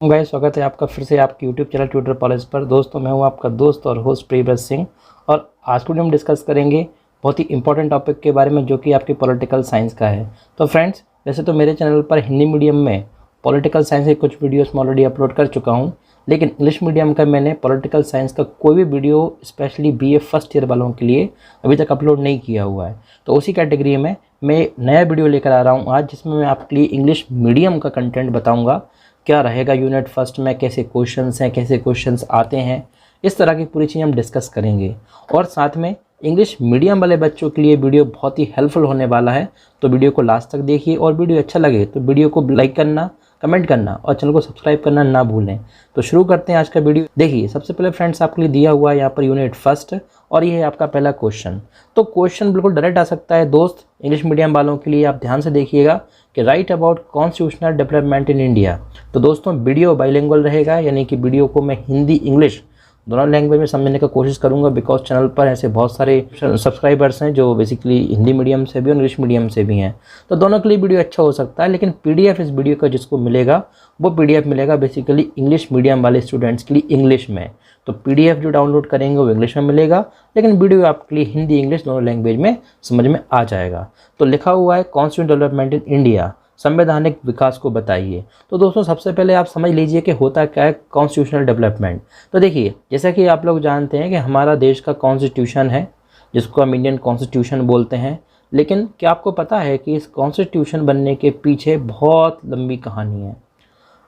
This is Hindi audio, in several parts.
गाइस, स्वागत है आपका फिर से आपके यूट्यूब चैनल ट्यूटर पॉलिश पर। दोस्तों, मैं हूं आपका दोस्त और होस्ट प्रियव्रत सिंह, और आज को हम डिस्कस करेंगे बहुत ही इंपॉर्टेंट टॉपिक के बारे में, जो कि आपकी पॉलिटिकल साइंस का है। तो फ्रेंड्स, वैसे तो मेरे चैनल पर हिंदी मीडियम में पॉलिटिकल साइंस के कुछ वीडियोस मैं ऑलरेडी अपलोड कर चुका हूं, लेकिन इंग्लिश मीडियम का मैंने पॉलिटिकल साइंस का कोई भी video specially BA first year वालों के लिए अभी तक अपलोड नहीं किया हुआ है। तो उसी कैटेगरी में मैं नया वीडियो लेकर आ रहा हूँ आज, जिसमें मैं आपके लिए इंग्लिश मीडियम का कंटेंट बताऊँगा। क्या रहेगा यूनिट फर्स्ट में, कैसे क्वेश्चंस हैं, कैसे क्वेश्चंस आते हैं, इस तरह की पूरी चीज़ें हम डिस्कस करेंगे। और साथ में इंग्लिश मीडियम वाले बच्चों के लिए वीडियो बहुत ही हेल्पफुल होने वाला है। तो वीडियो को लास्ट तक देखिए, और वीडियो अच्छा लगे तो वीडियो को लाइक करना, कमेंट करना और चैनल को सब्सक्राइब करना ना भूलें। तो शुरू करते हैं आज का वीडियो। देखिए, सबसे पहले फ्रेंड्स आपके लिए दिया हुआ है यहाँ पर यूनिट फर्स्ट, और ये है आपका पहला क्वेश्चन। तो क्वेश्चन बिल्कुल डायरेक्ट आ सकता है दोस्त इंग्लिश मीडियम वालों के लिए। आप ध्यान से देखिएगा कि right about constitutional development in India. तो दोस्तों, वीडियो बाइलिंगुअल रहेगा, यानी कि वीडियो को मैं हिंदी इंग्लिश दोनों लैंग्वेज में समझने का कोशिश करूंगा, बिकॉज चैनल पर ऐसे बहुत सारे सब्सक्राइबर्स हैं जो बेसिकली हिंदी मीडियम से भी और इंग्लिश मीडियम से भी हैं। तो दोनों के लिए वीडियो अच्छा हो सकता है, लेकिन पीडीएफ इस वीडियो का जिसको मिलेगा वो पीडीएफ मिलेगा बेसिकली इंग्लिश मीडियम वाले स्टूडेंट्स के लिए इंग्लिश में। तो पीडीएफ जो डाउनलोड करेंगे वो इंग्लिश में मिलेगा, लेकिन वीडियो आपके लिए हिंदी इंग्लिश दोनों लैंग्वेज में समझ में आ जाएगा। तो लिखा हुआ है कॉन्स्टिट्यूशनल डेवलपमेंट इन इंडिया, संवैधानिक विकास को बताइए। तो दोस्तों, सबसे पहले आप समझ लीजिए कि होता क्या है कॉन्स्टिट्यूशनल डेवलपमेंट। तो देखिए, जैसा कि आप लोग जानते हैं कि हमारा देश का कॉन्स्टिट्यूशन है, जिसको हम इंडियन कॉन्स्टिट्यूशन बोलते हैं। लेकिन क्या आपको पता है कि इस कॉन्स्टिट्यूशन बनने के पीछे बहुत लंबी कहानी है,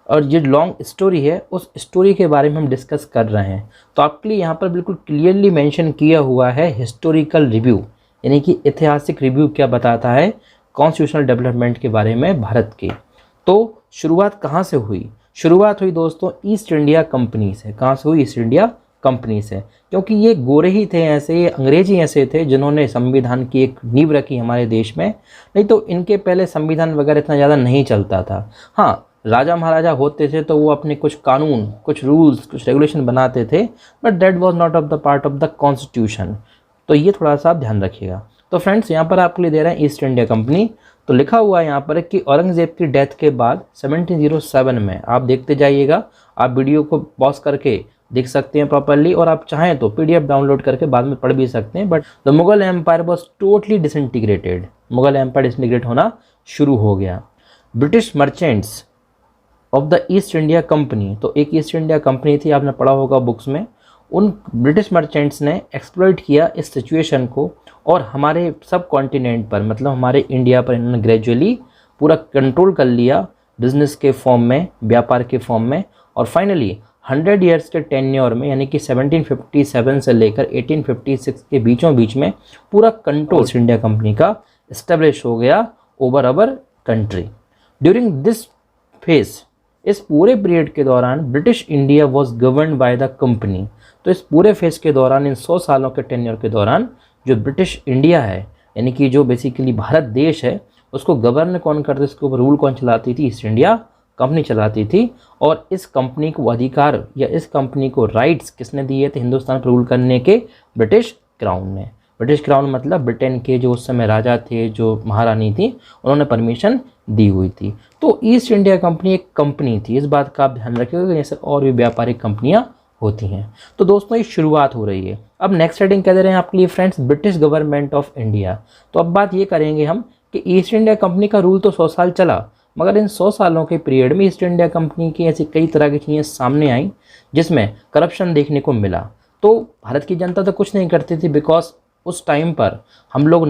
और ये लॉन्ग स्टोरी है, उस स्टोरी के बारे में हम डिस्कस कर रहे हैं। तो आपके लिए यहाँ पर बिल्कुल क्लियरली मेंशन किया हुआ है हिस्टोरिकल रिव्यू, यानी कि ऐतिहासिक रिव्यू क्या बताता है कॉन्स्टिट्यूशनल डेवलपमेंट के बारे में भारत की। तो शुरुआत कहाँ से हुई? शुरुआत हुई दोस्तों ईस्ट इंडिया कंपनी से। कहाँ से हुई? ईस्ट इंडिया कंपनी से, क्योंकि ये गोरे ही थे ऐसे, ये अंग्रेजी ऐसे थे जिन्होंने संविधान की एक नींव रखी हमारे देश में। नहीं तो इनके पहले संविधान वगैरह इतना ज़्यादा नहीं चलता था। हाँ, राजा महाराजा होते थे तो वो अपने कुछ कानून, कुछ रूल्स, कुछ रेगुलेशन बनाते थे, but that was not of the part of the constitution. तो ये थोड़ा सा आप ध्यान रखिएगा। तो फ्रेंड्स, यहाँ पर आपके लिए दे रहे हैं ईस्ट इंडिया कंपनी। तो लिखा हुआ है यहाँ पर कि औरंगजेब की डेथ के बाद 1707 में, आप देखते जाइएगा, आप वीडियो को पॉज करके देख सकते हैं प्रॉपरली, और आप चाहें तो पीडीएफ डाउनलोड करके बाद में पढ़ भी सकते हैं। But the Mughal empire was totally disintegrated, Mughal empire disintegrate होना शुरू हो गया। British merchants of the East India Company, तो एक ईस्ट इंडिया कंपनी थी, आपने पढ़ा होगा बुक्स में। उन ब्रिटिश मर्चेंट्स ने एक्सप्लॉइट किया इस सिचुएशन को, और हमारे सब कॉन्टिनेंट पर, मतलब हमारे इंडिया पर इन्होंने ग्रेजुअली पूरा कंट्रोल कर लिया, बिजनेस के फॉर्म में, व्यापार के फॉर्म में। और फाइनली 100 ईयर्स के टेन्योर में, यानी कि 1757 से लेकर 1856 के बीचों बीच में पूरा कंट्रोल इंडिया कंपनी का इस्टेब्लिश हो गया over our country. During this phase, इस पूरे पीरियड के दौरान British India was govern by the company. तो इस पूरे फेज के दौरान, इन 100 सालों के टेन्योर के दौरान, जो ब्रिटिश इंडिया है, यानी कि जो बेसिकली भारत देश है, उसको गवर्न कौन करते, इसके ऊपर रूल कौन चलाती थी? ईस्ट इंडिया कंपनी चलाती थी। और इस कंपनी को अधिकार या इस कंपनी को राइट्स किसने दिए थे हिंदुस्तान पर रूल करने के? ब्रिटिश क्राउन ने। ब्रिटिश क्राउन मतलब ब्रिटेन के जो उस समय राजा थे, जो महारानी थी, उन्होंने परमिशन दी हुई थी। तो ईस्ट इंडिया कंपनी एक कंपनी थी, इस बात का आप ध्यान रखिएगा, जैसे और भी व्यापारिक कंपनियां होती हैं। तो दोस्तों, ये शुरुआत हो रही है। अब नेक्स्ट हेडिंग कह दे रहे हैं आपके लिए friends, British government of India. तो अब बात ये करेंगे हम कि ईस्ट इंडिया कंपनी का रूल तो 100 साल चला, मगर इन 100 सालों के पीरियड में ईस्ट इंडिया कंपनी की ऐसी कई तरह की चीज़ें सामने आई, जिसमें करप्शन देखने को मिला। तो भारत की जनता तो कुछ नहीं करती थी, बिकॉज उस टाइम पर हम लोग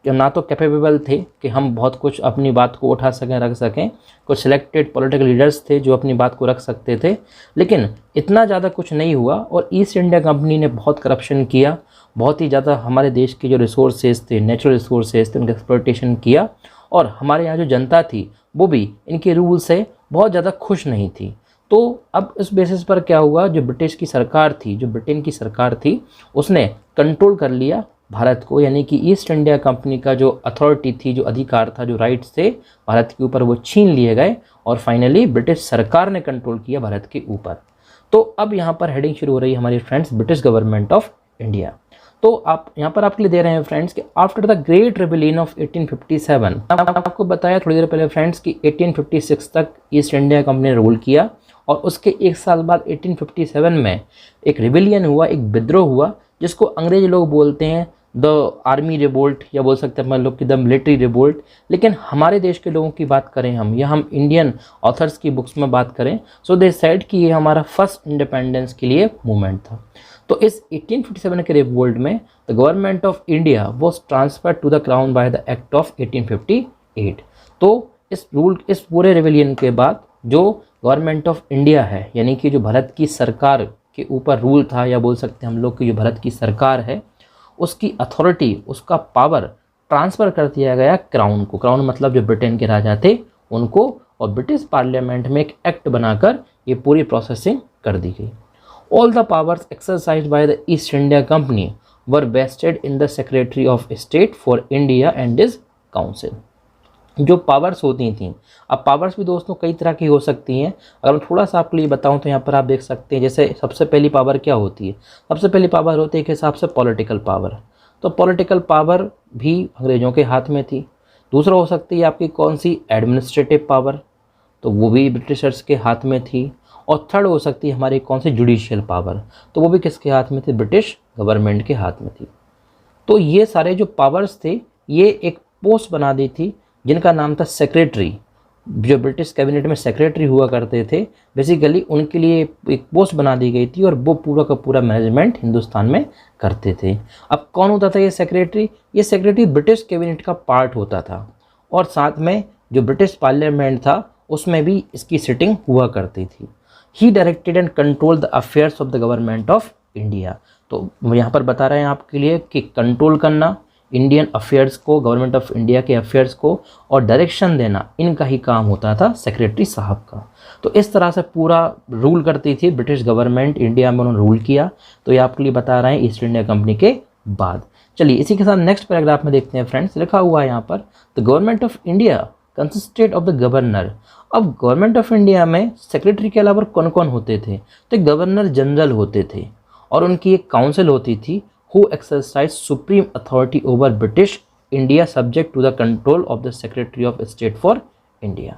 ना तो कैपेबल थे कि हम बहुत कुछ अपनी बात को उठा सकें, रख सकें। कुछ सिलेक्टेड पॉलिटिकल लीडर्स थे जो अपनी बात को रख सकते थे, लेकिन इतना ज़्यादा कुछ नहीं हुआ। और ईस्ट इंडिया कंपनी ने बहुत करप्शन किया, बहुत ही ज़्यादा हमारे देश के जो रिसोर्सेज थे, नेचुरल रिसोर्सेज थे, उनका एक्सप्लॉयटेशन किया। और हमारे यहाँ जो जनता थी वो भी इनके रूल से बहुत ज़्यादा खुश नहीं थी। तो अब इस बेसिस पर क्या हुआ, जो ब्रिटिश की सरकार थी, जो ब्रिटेन की सरकार थी, उसने कंट्रोल कर लिया भारत को, यानी कि ईस्ट इंडिया कंपनी का जो अथॉरिटी थी, जो अधिकार था, जो राइट्स थे भारत के ऊपर, वो छीन लिए गए, और फाइनली ब्रिटिश सरकार ने कंट्रोल किया भारत के ऊपर। तो अब यहाँ पर हेडिंग शुरू हो रही है हमारी friends, British government of India. तो आप यहाँ पर आपके लिए दे रहे हैं फ्रेंड्स कि after the great rebellion of 1857, आपको बताया थोड़ी देर पहले फ्रेंड्स कि 1856 तक ईस्ट इंडिया कंपनी ने रूल किया, और उसके एक साल बाद 1857 में एक रिबेलियन हुआ, एक विद्रोह हुआ, जिसको अंग्रेज लोग बोलते हैं द आर्मी रिवोल्ट, या बोल सकते हैं हम लोग कि द मिलिट्री रिवोल्ट। लेकिन हमारे देश के लोगों की बात करें हम, या हम इंडियन ऑथर्स की बुक्स में बात करें, सो दे सेड कि ये हमारा फर्स्ट इंडिपेंडेंस के लिए मूवमेंट था। तो इस 1857 के रिवोल्ट में the government of India was transferred to the crown by the act of 1858। तो इस पूरे रिवेलियन के बाद जो गवर्नमेंट ऑफ इंडिया है, यानी कि जो भारत की सरकार के ऊपर रूल था, या बोल सकते हैं हम लोग कि जो भारत की सरकार है, उसकी अथॉरिटी, उसका पावर ट्रांसफ़र कर दिया गया क्राउन को। क्राउन मतलब जो ब्रिटेन के राजा थे उनको, और ब्रिटिश पार्लियामेंट में एक एक्ट बनाकर ये पूरी प्रोसेसिंग कर दी गई। All the powers exercised by the East India Company were vested in the secretary of state for India and his council. जो पावर्स होती थी, अब पावर्स भी दोस्तों कई तरह की हो सकती हैं। अगर मैं थोड़ा सा आपके लिए बताऊं तो यहाँ पर आप देख सकते हैं, जैसे सबसे पहली पावर क्या होती है, सबसे पहली पावर होती है एक हिसाब से पॉलिटिकल पावर। तो पॉलिटिकल पावर भी अंग्रेज़ों के हाथ में थी। दूसरा हो सकती है आपकी कौन सी, एडमिनिस्ट्रेटिव पावर, तो वो भी ब्रिटिशर्स के हाथ में थी। और थर्ड हो सकती है हमारी कौन सी, जुडिशियल पावर, तो वो भी किसके हाथ में थी, ब्रिटिश गवर्नमेंट के हाथ में थी। तो ये सारे जो पावर्स थे, ये एक पोस्ट बना दी थी जिनका नाम था सेक्रेटरी। जो ब्रिटिश कैबिनेट में सेक्रेटरी हुआ करते थे, बेसिकली उनके लिए एक पोस्ट बना दी गई थी, और वो पूरा का पूरा मैनेजमेंट हिंदुस्तान में करते थे। अब कौन होता था ये सेक्रेटरी? ये सेक्रेटरी ब्रिटिश कैबिनेट का पार्ट होता था, और साथ में जो ब्रिटिश पार्लियामेंट था उसमें भी इसकी सिटिंग हुआ करती थी। He directed and control the affairs of the government of India. तो यहाँ पर बता रहे हैं आपके लिए कि कंट्रोल करना इंडियन अफेयर्स को, गवर्नमेंट ऑफ इंडिया के अफेयर्स को, और डायरेक्शन देना, इनका ही काम होता था सेक्रेटरी साहब का। तो इस तरह से पूरा रूल करती थी ब्रिटिश गवर्नमेंट, इंडिया में उन्होंने रूल किया। तो ये आपके लिए बता रहे हैं ईस्ट इंडिया कंपनी के बाद। चलिए इसी के साथ नेक्स्ट पैराग्राफ में देखते हैं फ्रेंड्स। लिखा हुआ है यहाँ पर, the government of India consisted of the governor. अब गवर्नमेंट ऑफ इंडिया में सेक्रेटरी के अलावा कौन कौन होते थे? तो गवर्नर जनरल होते थे, और उनकी एक काउंसिल होती थी who exercise supreme authority over British India subject to the control of the Secretary of State for India।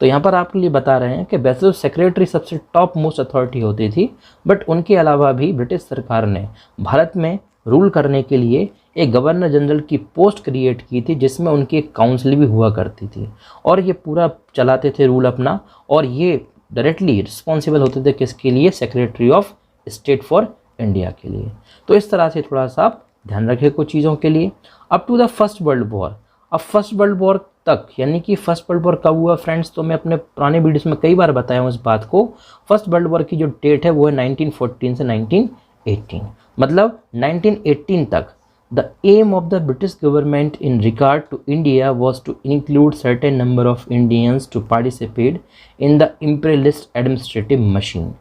तो यहाँ पर आपके लिए बता रहे हैं कि वैसे तो सेक्रेटरी सबसे टॉप मोस्ट अथॉरिटी होती थी, बट उनके अलावा भी ब्रिटिश सरकार ने भारत में रूल करने के लिए एक गवर्नर जनरल की पोस्ट क्रिएट की थी, जिसमें उनकी एक काउंसिल भी हुआ करती थी, और ये पूरा चलाते थे रूल अपना, और ये डायरेक्टली रिस्पॉन्सिबल होते थे किसके लिए? Secretary of state for India के लिए। तो इस तरह से थोड़ा सा आप ध्यान रखें कुछ चीज़ों के लिए। Up to the first world war, अब फर्स्ट वर्ल्ड वॉर तक, यानी कि फर्स्ट वर्ल्ड वॉर कब हुआ फ्रेंड्स? तो मैं अपने पुराने वीडियोस में कई बार बताया हूँ इस बात को। फर्स्ट वर्ल्ड वॉर की जो डेट है वो है 1914 से 1918, मतलब 1918 तक। The aim of the British government in regard to India was to include certain number of Indians to participate in the imperialist administrative machine.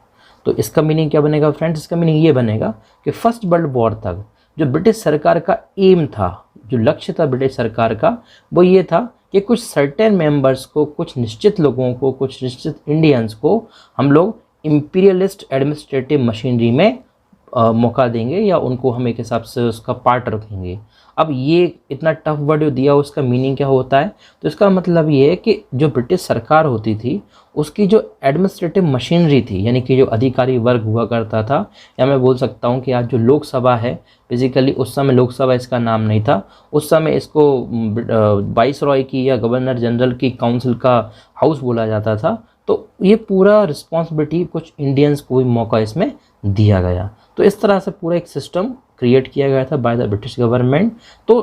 तो इसका मीनिंग क्या बनेगा फ्रेंड्स? इसका मीनिंग ये बनेगा कि फर्स्ट वर्ल्ड वॉर तक जो ब्रिटिश सरकार का एम था, जो लक्ष्य था ब्रिटिश सरकार का, वो ये था कि कुछ सर्टेन मेंबर्स को, कुछ निश्चित लोगों को, कुछ निश्चित इंडियंस को हम लोग इम्पीरियलिस्ट एडमिनिस्ट्रेटिव मशीनरी में मौका देंगे, या उनको हम एक हिसाब से उसका पार्ट रखेंगे। अब ये इतना टफ वर्ड जो दिया उसका मीनिंग क्या होता है? तो इसका मतलब ये है कि जो ब्रिटिश सरकार होती थी उसकी जो एडमिनिस्ट्रेटिव मशीनरी थी, यानी कि जो अधिकारी वर्ग हुआ करता था, या मैं बोल सकता हूँ कि आज जो लोकसभा है, बेसिकली उस समय लोकसभा इसका नाम नहीं था, उस समय इसको वाइसरॉय की या गवर्नर जनरल की काउंसिल का हाउस बोला जाता था। तो ये पूरा रिस्पॉन्सिबिलिटी कुछ इंडियंस को भी मौका इसमें दिया गया। तो इस तरह से पूरा एक सिस्टम क्रिएट किया गया था बाय द ब्रिटिश गवर्नमेंट। तो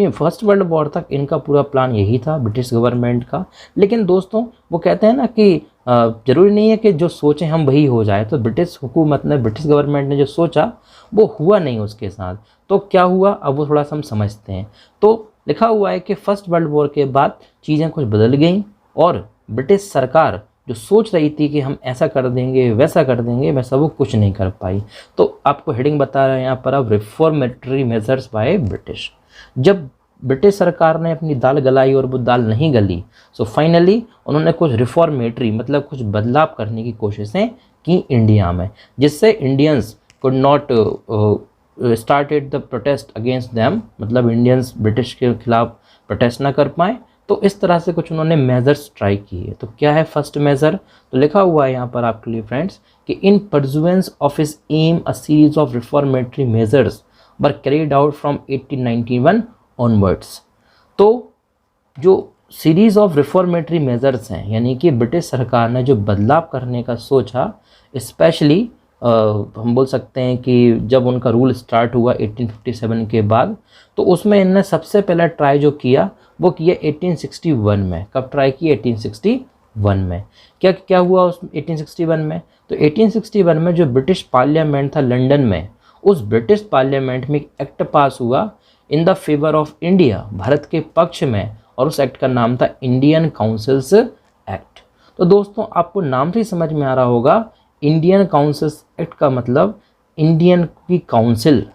फर्स्ट वर्ल्ड वॉर तक इनका पूरा प्लान यही था ब्रिटिश गवर्नमेंट का। लेकिन दोस्तों वो कहते हैं ना कि ज़रूरी नहीं है कि जो सोचें हम वही हो जाए। तो ब्रिटिश हुकूमत ने, ब्रिटिश गवर्नमेंट ने जो सोचा वो हुआ नहीं उसके साथ। तो क्या हुआ अब वो थोड़ा सा हम समझते हैं। तो लिखा हुआ है कि फर्स्ट वर्ल्ड वॉर के बाद चीज़ें कुछ बदल गई, और ब्रिटिश सरकार जो सोच रही थी कि हम ऐसा कर देंगे वैसा कर देंगे, वैसा वो कुछ नहीं कर पाई। तो आपको हेडिंग बता रहे हैं यहाँ पर अब, रिफॉर्मेटरी मेजर्स बाय ब्रिटिश। जब ब्रिटिश सरकार ने अपनी दाल गलाई और वो दाल नहीं गली, सो फाइनली उन्होंने कुछ रिफॉर्मेटरी मतलब कुछ बदलाव करने की कोशिशें की इंडिया में, जिससे Indians could not started the protest against them, मतलब इंडियंस ब्रिटिश के खिलाफ प्रोटेस्ट ना कर पाए, तो इस तरह से कुछ उन्होंने मेजर्स ट्राई किए। तो क्या है फर्स्ट मेजर, तो लिखा हुआ है यहाँ पर आपके लिए फ्रेंड्स कि in pursuance of his aim a series of reformatory measures were carried out from 1891 onwards. तो जो सीरीज ऑफ रिफॉर्मेटरी मेजर्स हैं, यानी कि ब्रिटिश सरकार ने जो बदलाव करने का सोचा, स्पेशली हम बोल सकते हैं कि जब उनका रूल स्टार्ट हुआ 1857 के बाद, तो उसमें इनने सबसे पहला ट्राई जो किया वो किया 1861 में। कब ट्राई किया? 1861 में। क्या क्या हुआ उस 1861 में? तो 1861 में जो ब्रिटिश पार्लियामेंट था लंदन में, उस ब्रिटिश पार्लियामेंट में एक एक्ट पास हुआ in the favour of India, Bharat के पक्ष में, और उस एक्ट का नाम था इंडियन काउंसिल्स एक्ट। तो दोस्तों आपको नाम से ही समझ में आ रहा होगा, इंडियन काउंसिल्स एक्ट का मतलब इंडियन की काउंसिल,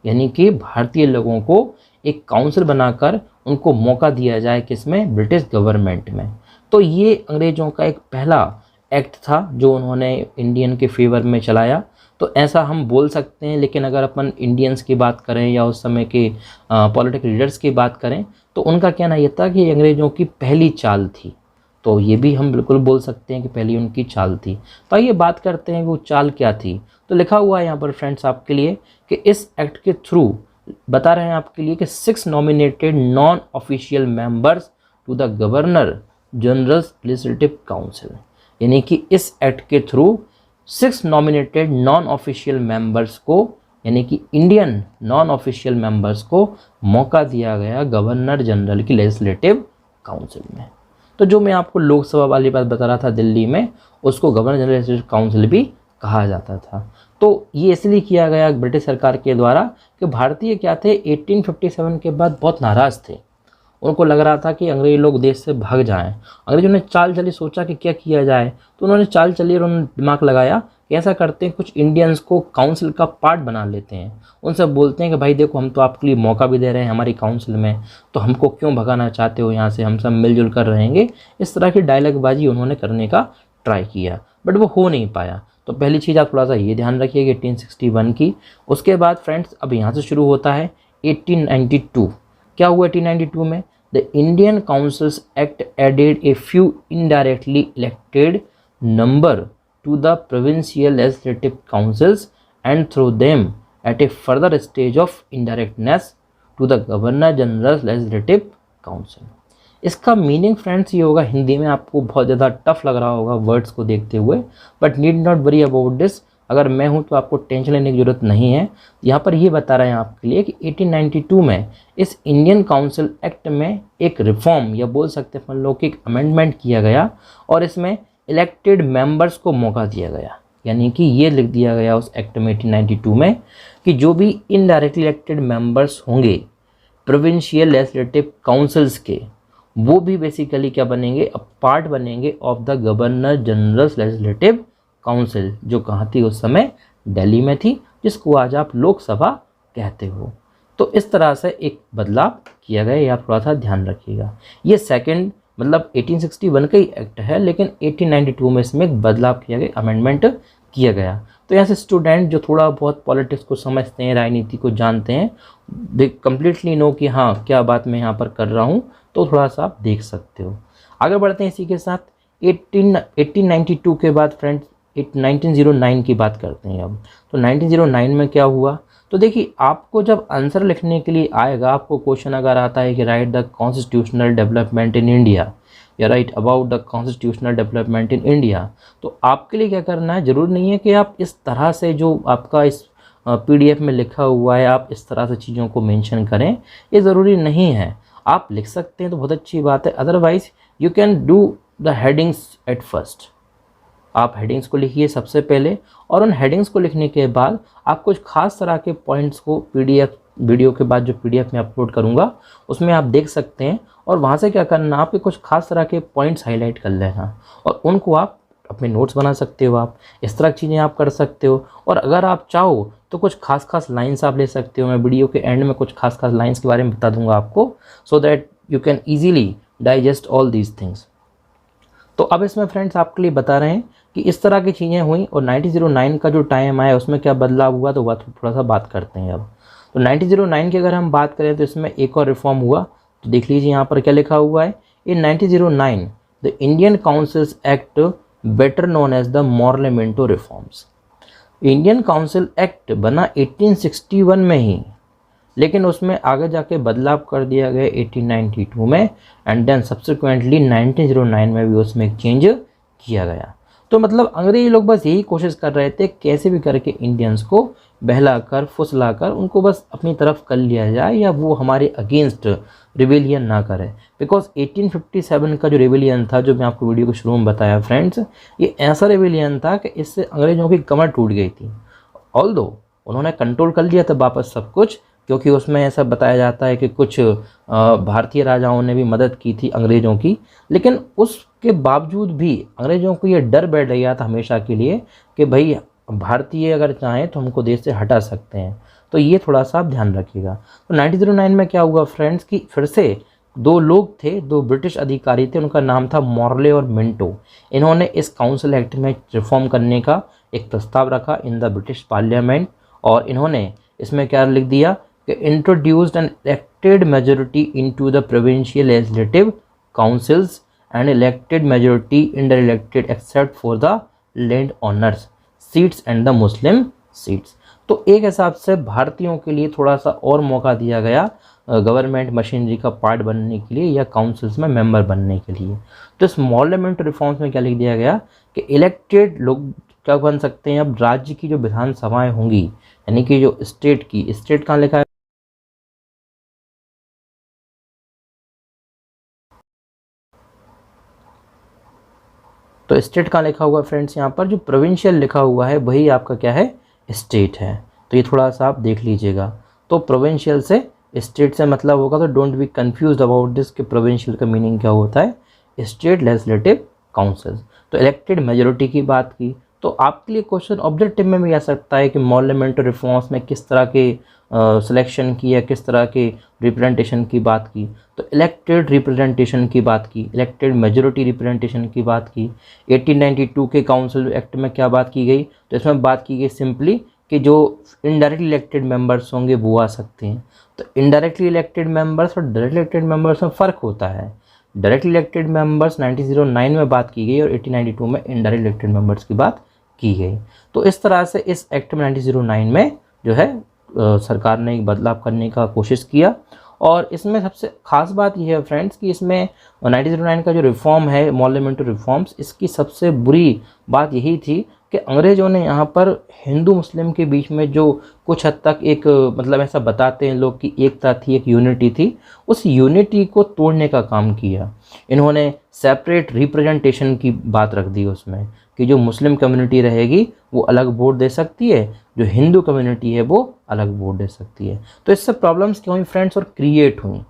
यानी कि भारतीय लोगों को एक काउंसिल बनाकर उनको मौका दिया जाए, किसमें? ब्रिटिश गवर्नमेंट में। तो ये अंग्रेज़ों का एक पहला एक्ट था जो उन्होंने इंडियन के फेवर में चलाया। तो ऐसा हम बोल सकते हैं, लेकिन अगर अपन इंडियंस की बात करें या उस समय के पॉलिटिकल लीडर्स की बात करें, तो उनका कहना यह था कि अंग्रेज़ों की पहली चाल थी। तो ये भी हम बिल्कुल बोल सकते हैं कि पहली उनकी चाल थी। तो आइए बात करते हैं वो चाल क्या थी। तो लिखा हुआ है यहाँ पर फ्रेंड्स आपके लिए कि इस एक्ट के थ्रू बता रहे हैं आपके लिए कि 6 nominated non official members to the governor generals legislative council, यानी कि इस एक्ट के through 6 nominated non official members को, यानी कि इंडियन नॉन ऑफिशियल मेंबर्स को मौका दिया गया गवर्नर जनरल की लेजिस्लेटिव काउंसिल में। तो जो मैं आपको लोकसभा वाली बात बता रहा था दिल्ली में, उसको गवर्नर जनरल लेजिस्लेटिव काउंसिल भी कहा जाता था। तो ये इसलिए किया गया ब्रिटिश सरकार के द्वारा कि भारतीय क्या थे, 1857 के बाद बहुत नाराज़ थे। उनको लग रहा था कि अंग्रेज लोग देश से भाग जाएं। अंग्रेजों ने चाल चली, सोचा कि क्या किया जाए, तो उन्होंने चाल चली और उन्होंने दिमाग लगाया कि ऐसा करते हैं, कुछ इंडियंस को काउंसिल का पार्ट बना लेते हैं। उनसे बोलते हैं कि भाई देखो, हम तो आपके लिए मौका भी दे रहे हैं हमारी काउंसिल में, तो हमको क्यों भगाना चाहते हो यहाँ से, हम सब मिलजुल कर रहेंगे। इस तरह की डायलॉगबाजी उन्होंने करने का ट्राई किया, बट वो हो नहीं पाया। तो पहली चीज़ आप थोड़ा सा ये ध्यान रखिए कि 1861 की। उसके बाद फ्रेंड्स अब यहाँ से शुरू होता है 1892। क्या हुआ 1892 में? The Indian Councils Act added a few indirectly elected number to the provincial legislative councils and through them at a further stage of indirectness to the Governor General's Legislative Council। इसका मीनिंग फ्रेंड्स ये होगा, हिंदी में आपको बहुत ज़्यादा टफ लग रहा होगा वर्ड्स को देखते हुए, but need not worry about this. अगर मैं हूँ तो आपको टेंशन लेने की ज़रूरत नहीं है। यहाँ पर ये बता रहे हैं आपके लिए कि 1892 में इस इंडियन काउंसिल एक्ट में एक रिफॉर्म या बोल सकते हैं लोग एक अमेंडमेंट किया गया, और इसमें इलेक्टेड मेंबर्स को मौका दिया गया। यानी कि ये लिख दिया गया उस एक्ट में 1892 में कि जो भी इनडायरेक्टली इलेक्टेड मेंबर्स होंगे प्रोविंशियल लेजिस्लेटिव काउंसिल्स के, वो भी बेसिकली क्या बनेंगे, अब पार्ट बनेंगे of the governor generals legislative council, जो कहाँ थी उस समय? दिल्ली में थी, जिसको आज आप लोकसभा कहते हो। तो इस तरह से एक बदलाव किया गया, ये आप थोड़ा सा ध्यान रखिएगा। ये सेकंड मतलब 1861 का ही एक्ट है, लेकिन 1892 में इसमें एक बदलाव किया गया, अमेंडमेंट किया गया। तो यहाँ से स्टूडेंट जो थोड़ा बहुत पॉलिटिक्स को समझते हैं, राजनीति को जानते हैं, दे कम्प्लीटली नो कि हाँ क्या बात मैं यहाँ पर कर रहा हूँ, तो थोड़ा सा आप देख सकते हो। आगे बढ़ते हैं इसी के साथ 1892 के बाद फ्रेंड्स 1909 की बात करते हैं अब। तो 1909 में क्या हुआ? तो देखिए, आपको जब आंसर लिखने के लिए आएगा, आपको क्वेश्चन अगर आता है कि write the constitutional development in India या write about the constitutional development in India, तो आपके लिए क्या करना है, ज़रूरी नहीं है कि आप इस तरह से जो आपका इस PDF में लिखा हुआ है आप इस तरह से चीज़ों को मेंशन करें, ये ज़रूरी नहीं है। आप लिख सकते हैं तो बहुत अच्छी बात है, otherwise you can do the headings at first. आप हेडिंग्स को लिखिए सबसे पहले, और उन हेडिंग्स को लिखने के बाद आप कुछ खास तरह के पॉइंट्स को PDF वीडियो के बाद जो PDF में अपलोड करूँगा उसमें आप देख सकते हैं, और वहाँ से क्या करना, आपके कुछ खास तरह के पॉइंट्स हाईलाइट कर लेना, और उनको आप अपने नोट्स बना सकते हो। आप इस तरह की चीज़ें आप कर सकते हो, और अगर आप चाहो तो कुछ खास लाइन्स आप ले सकते हो। मैं वीडियो के एंड में कुछ खास लाइन्स के बारे में बता दूंगा आपको, so that you can easily digest all these things. तो अब इसमें फ्रेंड्स आपके लिए बता रहे हैं कि इस तरह की चीज़ें हुई और 1909 का जो टाइम आया उसमें क्या बदलाव हुआ, तो बात थोड़ा सा बात करते हैं अब। तो 1909 की अगर हम बात करें तो इसमें एक और रिफॉर्म हुआ, तो देख लीजिए यहाँ पर क्या लिखा हुआ है। In 1909 the Indian councils act better known as the Morley Minto reforms. Indian council act बना 1861 में ही, लेकिन उसमें आगे जाके बदलाव कर दिया गया 1892 में, एंड देन सब्सिक्वेंटली 1909 में भी उसमें एक चेंज किया गया। तो मतलब अंग्रेजी लोग बस यही कोशिश कर रहे थे कैसे भी करके इंडियंस को बहलाकर फुसलाकर उनको बस अपनी तरफ कर लिया जाए, या वो हमारे अगेंस्ट रिवेलियन ना करे। बिकॉज 1857 का जो रिवेलियन था, जो मैं आपको वीडियो को शुरू में बताया फ्रेंड्स, ये ऐसा रिवेलियन था कि इससे अंग्रेजों की कमर टूट गई थी। ऑल्दो उन्होंने कंट्रोल कर लिया था वापस सब कुछ, क्योंकि उसमें ऐसा बताया जाता है कि कुछ भारतीय राजाओं ने भी मदद की थी अंग्रेज़ों की, लेकिन उसके बावजूद भी अंग्रेज़ों को ये डर बैठ गया था हमेशा के लिए कि भाई भारतीय अगर चाहें तो हमको देश से हटा सकते हैं। तो ये थोड़ा सा आप ध्यान रखिएगा। तो 1909 में क्या हुआ फ्रेंड्स कि फिर से दो लोग थे, दो ब्रिटिश अधिकारी थे, उनका नाम था मॉर्ले और मिंटो। इन्होंने इस काउंसिल एक्ट में रिफॉर्म करने का एक प्रस्ताव रखा इन द ब्रिटिश पार्लियामेंट, और इन्होंने इसमें क्या लिख दिया कि introduced an elected majority into the provincial legislative councils and elected majority under elected except for the land owners seats and the Muslim seats. तो एक हिसाब से भारतीयों के लिए थोड़ा सा और मौका दिया गया गवर्नमेंट मशीनरी का पार्ट बनने के लिए या काउंसिल्स में मेंबर बनने के लिए। तो इस मॉर्लेमेंट रिफॉर्म्स में क्या लिख दिया गया कि इलेक्टेड लोग क्या बन सकते हैं, अब राज्य की जो विधानसभाएं होंगी, यानी कि जो स्टेट कहाँ लिखा है, तो स्टेट कहाँ लिखा हुआ है फ्रेंड्स, यहाँ पर जो प्रोविंशियल लिखा हुआ है वही आपका क्या है, स्टेट है। तो ये थोड़ा सा आप देख लीजिएगा। तो प्रोविंशियल से स्टेट से मतलब होगा, तो don't be confuse about this कि प्रोविंशियल का मीनिंग क्या होता है, स्टेट लेजिस्लेटिव काउंसिल्स। तो इलेक्टेड मेजोरिटी की बात की, तो आपके लिए क्वेश्चन ऑब्जेक्टिव में भी आ सकता है कि मॉर्लेमेंट रिफॉर्म्स में किस तरह के सिलेक्शन की या किस तरह के रिप्रेजेंटेशन की बात की। तो इलेक्टेड रिप्रेजेंटेशन की बात की, इलेक्टेड मेजोरिटी रिप्रेजेंटेशन की बात की। 1892 के काउंसिल एक्ट में क्या बात की गई, तो इसमें बात की गई सिंपली कि जो इनडायरेक्टली इलेक्टेड मेंबर्स होंगे वो आ सकते हैं। तो इनडायरेक्टली इलेक्टेड मेंबर्स और डायरेक्टली इलेक्टेड मेंबर्स में फ़र्क होता है। डायरेक्टली इलेक्टेड मेंबर्स 1909 में बात की गई और 1892 में इनडायरेक्ट इलेक्टेड मेंबर्स की बात की गई। तो इस तरह से इस एक्ट में 1909 में जो है सरकार ने एक बदलाव करने का कोशिश किया। और इसमें सबसे खास बात यह है फ्रेंड्स कि इसमें 1909 का जो रिफॉर्म है, मॉर्लेमेंटो रिफॉर्म्स, इसकी सबसे बुरी बात यही थी कि अंग्रेज़ों ने यहाँ पर हिंदू मुस्लिम के बीच में जो कुछ हद तक एक मतलब ऐसा बताते हैं लोग कि एकता थी, एक यूनिटी थी, उस यूनिटी को तोड़ने का काम किया। इन्होंने सेपरेट रिप्रेजेंटेशन की बात रख दी उसमें कि जो मुस्लिम कम्युनिटी रहेगी वो अलग वोट दे सकती है, जो हिंदू कम्युनिटी है वो अलग वोट दे सकती है। तो इससे प्रॉब्लम्स क्यों हुई फ्रेंड्स और क्रिएट हुई,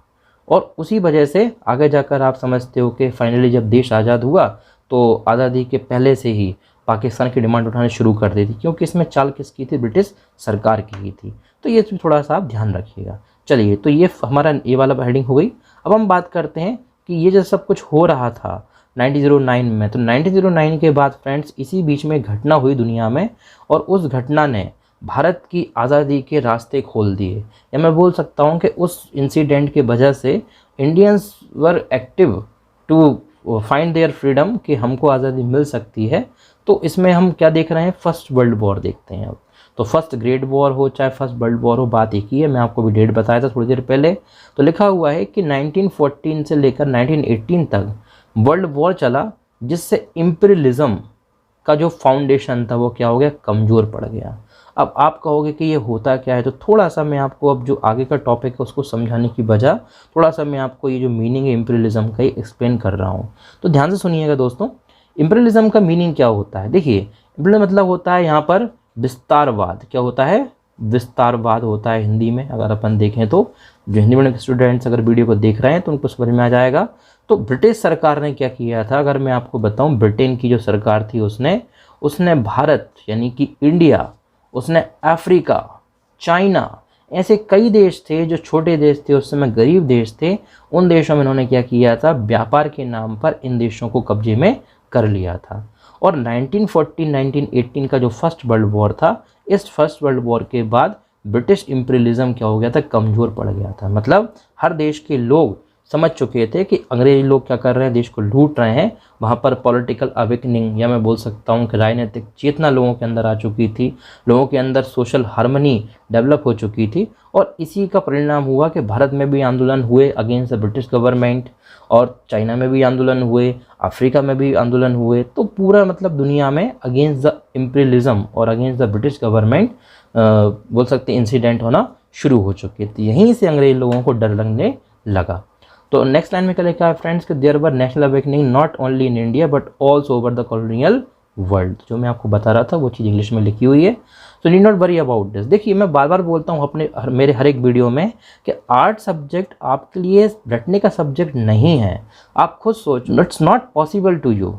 और उसी वजह से आगे जाकर आप समझते हो कि फाइनली जब देश आज़ाद हुआ तो आज़ादी के पहले से ही पाकिस्तान की डिमांड उठाने शुरू कर दी थी, क्योंकि इसमें चाल किसकी थी, ब्रिटिश सरकार की थी। तो ये थोड़ा सा आप ध्यान रखिएगा। चलिए, तो ये हमारा ये वाला हेडिंग हो गई। अब हम बात करते हैं कि ये जो सब कुछ हो रहा था 1909 में, तो 1909 के बाद फ्रेंड्स इसी बीच में घटना हुई दुनिया में, और उस घटना ने भारत की आज़ादी के रास्ते खोल दिए। या मैं बोल सकता हूँ कि उस इंसिडेंट के वजह से Indians were active to find their freedom, कि हमको आज़ादी मिल सकती है। तो इसमें हम क्या देख रहे हैं, फर्स्ट वर्ल्ड वॉर देखते हैं अब। तो फर्स्ट ग्रेट वॉर हो चाहे फर्स्ट वर्ल्ड वॉर हो, बात एक ही है। मैं आपको भी डेट बताया था थोड़ी देर पहले। तो लिखा हुआ है कि 1914 से लेकर 1918 तक वर्ल्ड वॉर चला, जिससे इम्पीरियलिज्म का जो फाउंडेशन था वो क्या हो गया, कमज़ोर पड़ गया। अब आप कहोगे कि ये होता क्या है, तो थोड़ा सा मैं आपको अब जो आगे का टॉपिक है उसको समझाने की बजाय थोड़ा सा मैं आपको ये जो मीनिंग है इम्पीरियलिज्म का ही एक्सप्लेन कर रहा हूँ। तो ध्यान से सुनिएगा दोस्तों, इम्पीरियलिज्म का मीनिंग क्या होता है। देखिए, इम्पीरियलिज्म मतलब होता है यहाँ पर विस्तारवाद। क्या होता है, विस्तारवाद होता है हिंदी में। अगर अपन देखें तो जो हिंदी मीडियम के स्टूडेंट्स अगर वीडियो को देख रहे हैं तो उनको समझ में आ जाएगा। तो ब्रिटिश सरकार ने क्या किया था, अगर मैं आपको बताऊं, ब्रिटेन की जो सरकार थी उसने भारत यानी कि इंडिया, उसने अफ्रीका, चाइना, ऐसे कई देश थे जो छोटे देश थे, उस समय गरीब देश थे, उन देशों में इन्होंने क्या किया था, व्यापार के नाम पर इन देशों को कब्जे में कर लिया था। और 1914-1918 का जो फर्स्ट वर्ल्ड वॉर था, इस फर्स्ट वर्ल्ड वॉर के बाद ब्रिटिश इम्पीरियलिज्म क्या हो गया था, कमज़ोर पड़ गया था। मतलब हर देश के लोग समझ चुके थे कि अंग्रेज लोग क्या कर रहे हैं, देश को लूट रहे हैं। वहाँ पर पॉलिटिकल अवेकनिंग, या मैं बोल सकता हूँ कि राजनीतिक चेतना लोगों के अंदर आ चुकी थी, लोगों के अंदर सोशल हार्मनी डेवलप हो चुकी थी। और इसी का परिणाम हुआ कि भारत में भी आंदोलन हुए अगेंस्ट द ब्रिटिश गवर्नमेंट, और चाइना में भी आंदोलन हुए, अफ्रीका में भी आंदोलन हुए। तो पूरा मतलब दुनिया में अगेंस्ट द इम्पीरियलिज्म और अगेंस्ट द ब्रिटिश गवर्नमेंट बोल सकते हैं इंसिडेंट होना शुरू हो चुके थे। यहीं से अंग्रेज लोगों को डर लगने लगा। तो नेक्स्ट लाइन में क्या लिखा है फ्रेंड्स कि there were national awakening not only in India but also over the colonial world. जो मैं आपको बता रहा था वो चीज़ इंग्लिश में लिखी हुई है, so need not worry about this. देखिए मैं बार बार बोलता हूँ मेरे हर एक वीडियो में कि आर्ट सब्जेक्ट आपके लिए रटने का सब्जेक्ट नहीं है। आप खुद सोचो, it's not possible to you,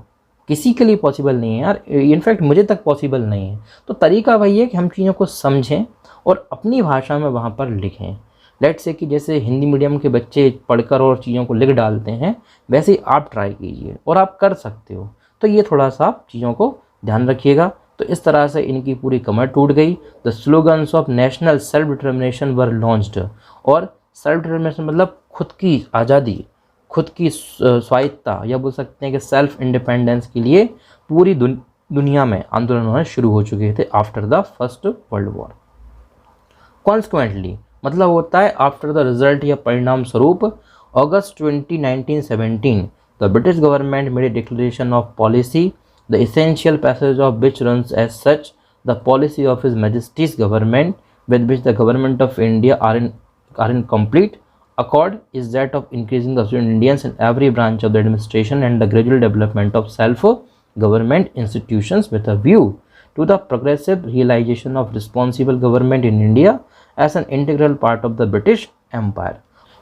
किसी के लिए पॉसिबल नहीं है यार, इनफैक्ट मुझे तक पॉसिबल नहीं है। तो तरीका वही है कि हम चीज़ों को समझें और अपनी भाषा में वहाँ पर लिखें। लेट्स से कि जैसे हिंदी मीडियम के बच्चे पढ़कर और चीज़ों को लिख डालते हैं, वैसे ही आप ट्राई कीजिए और आप कर सकते हो। तो ये थोड़ा सा आप चीज़ों को ध्यान रखिएगा। तो इस तरह से इनकी पूरी कमर टूट गई। The slogans of national self determination were launched. और सेल्फ डिटर्मिनेशन मतलब खुद की आज़ादी, खुद की स्वायत्ता, या बोल सकते हैं कि सेल्फ इंडिपेंडेंस के लिए पूरी दुनिया में आंदोलन होने शुरू हो चुके थे after the first world war. Consequently मतलब होता है आफ्टर द रिजल्ट, या परिणाम स्वरूप अगस्त 20, 1917 the British government made a declaration of policy, the essential passage of which runs as such the policy of his majesty's government with which the government of India are in complete accord is that of increasing the student Indians in every branch of the administration and the gradual development of self-government institutions with a view to the progressive realization of responsible government in India as an integral part of the British Empire।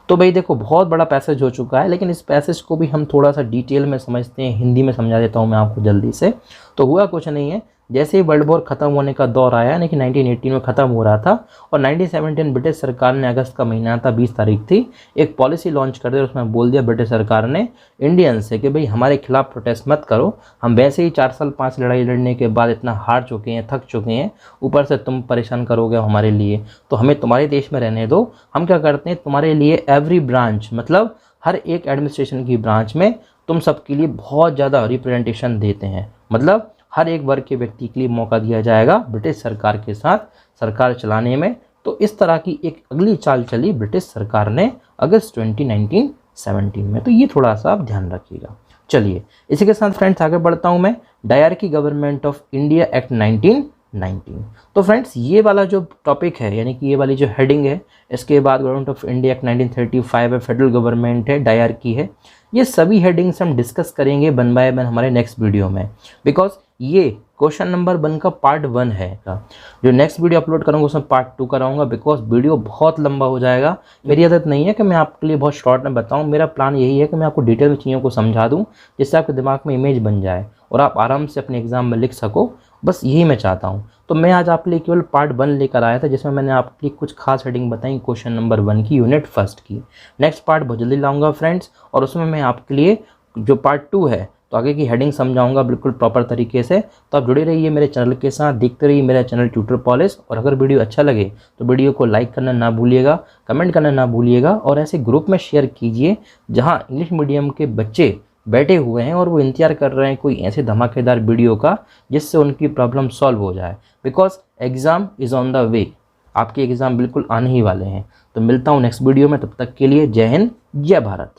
तो भाई देखो बहुत बड़ा पैसेज हो चुका है, लेकिन इस पैसेज को भी हम थोड़ा सा डिटेल में समझते हैं, हिंदी में समझा देता हूँ मैं आपको जल्दी से। तो हुआ कुछ नहीं है, जैसे ही वर्ल्ड वॉर ख़त्म होने का दौर आया, यानी कि 1918 में ख़त्म हो रहा था, और 1917 ब्रिटिश सरकार ने, अगस्त का महीना था, 20 तारीख थी, एक पॉलिसी लॉन्च कर दी। उसमें बोल दिया ब्रिटिश सरकार ने इंडियन से कि भाई हमारे खिलाफ प्रोटेस्ट मत करो, हम वैसे ही 4 साल 5 लड़ाई लड़ने के बाद इतना हार चुके हैं, थक चुके हैं, ऊपर से तुम परेशान करोगे हमारे लिए, तो हमें तुम्हारे देश में रहने दो। हम क्या करते हैं, तुम्हारे लिए एवरी ब्रांच, मतलब हर एक एडमिनिस्ट्रेशन की ब्रांच में तुम सबके लिए बहुत ज़्यादा रिप्रेजेंटेशन देते हैं, मतलब हर एक वर्ग के व्यक्ति के लिए मौका दिया जाएगा ब्रिटिश सरकार के साथ सरकार चलाने में। तो इस तरह की एक अगली चाल चली ब्रिटिश सरकार ने अगस्त 20, 1917 में। तो ये थोड़ा सा आप ध्यान रखिएगा। चलिए इसी के साथ फ्रेंड्स आगे बढ़ता हूँ मैं। Dyarchy government of India act 1919। तो फ्रेंड्स ये वाला जो टॉपिक है, यानी कि ये वाली जो हेडिंग है, इसके बाद गवर्नमेंट ऑफ इंडिया एक्ट 1935 है, फेडरल गवर्नमेंट है, डायरकी है, ये सभी हेडिंग्स हम डिस्कस करेंगे वन बाय वन हमारे नेक्स्ट वीडियो में। बिकॉज ये क्वेश्चन नंबर 1 का पार्ट 1 है, जो नेक्स्ट वीडियो अपलोड करूँगा उसमें पार्ट 2 कराऊंगा, बिकॉज वीडियो बहुत लंबा हो जाएगा। मेरी आदत नहीं है कि मैं आपके लिए बहुत शॉर्ट में बताऊं, मेरा प्लान यही है कि मैं आपको डिटेल में चीज़ों को समझा दूं, जिससे आपके दिमाग में इमेज बन जाए और आप आराम से अपने एग्जाम में लिख सको। बस यही मैं चाहता हूँ। तो मैं आज आपके लिए केवल पार्ट 1 लेकर आया था, जिसमें मैंने आपके लिए कुछ खास हेडिंग बताई क्वेश्चन नंबर 1 की, यूनिट फर्स्ट की। नेक्स्ट पार्ट बहुत जल्दी लाऊंगा फ्रेंड्स, और उसमें मैं आपके लिए जो पार्ट 2 है तो आगे की हेडिंग समझाऊंगा बिल्कुल प्रॉपर तरीके से। तो आप जुड़े रहिए मेरे चैनल के साथ, देखते रहिए मेरा चैनल ट्यूटर पॉलिश। और अगर वीडियो अच्छा लगे तो वीडियो को लाइक करना ना भूलिएगा, कमेंट करना ना भूलिएगा, और ऐसे ग्रुप में शेयर कीजिए जहां इंग्लिश मीडियम के बच्चे बैठे हुए हैं और वो इंतजार कर रहे हैं कोई ऐसे धमाकेदार वीडियो का जिससे उनकी प्रॉब्लम सॉल्व हो जाए। Because exam is on the way, आपके एग्ज़ाम बिल्कुल आने ही वाले हैं। तो मिलता हूँ नेक्स्ट वीडियो में, तब तक के लिए जय हिंद, जय भारत।